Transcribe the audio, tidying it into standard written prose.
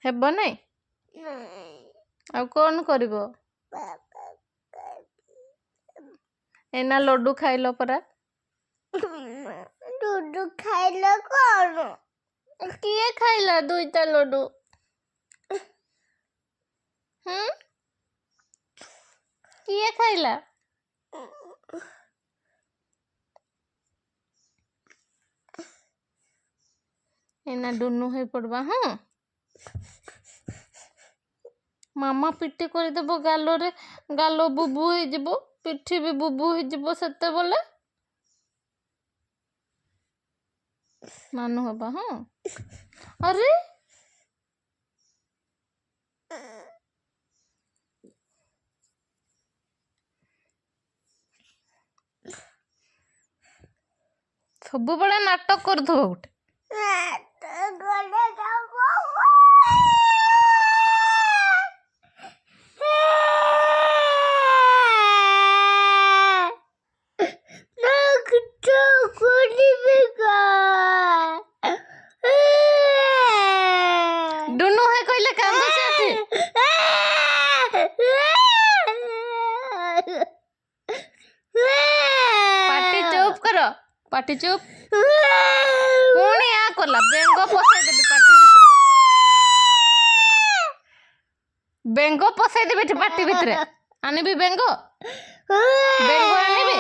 ହେବ ନାଇଁ? ଆଉ କ'ଣ କରିବ? ଏଇନା ଲଡୁ ଖାଇଲ ପରା। ଲଡୁ ଖାଇଲ କ'ଣ? କିଏ ଖାଇଲା 2ଟା ଲଡୁ? କିଏ ଖାଇଲା? ଏଇନା ଡୁନୁ ହେଇ ପଡବା। ହଁ, ମାମା ପିଟି କରିଦେବ ଗାଲରେ। ଗାଲ ବୁବୁ ହେଇଯିବ, ପିଠି ବି ବୁବୁ ହେଇଯିବ ସେତେବେଳେ। ମାନୁ ହବା। ହଁ, ଆରେ ସବୁବେଳେ ନାଟକ କରୁଥିବ ଗୋଟେ। ଡୁନୁ ହେ କହିଲେ କାନ୍ଦୁଛି ଏଠି। ପାଟି ଚୁପ୍ କର, ପାଟି ଚୁପ୍। ପୁଣି ଆ କଲା, ବେଙ୍ଗ ପଶେଇଦେବି ପାଟି ଭିତରେ। ବେଙ୍ଗ ପଶେଇଦେବି ଏଠି ପାଟି ଭିତରେ। ଆଣିବି ବେଙ୍ଗ, ବେଙ୍ଗ ଆଣିବି।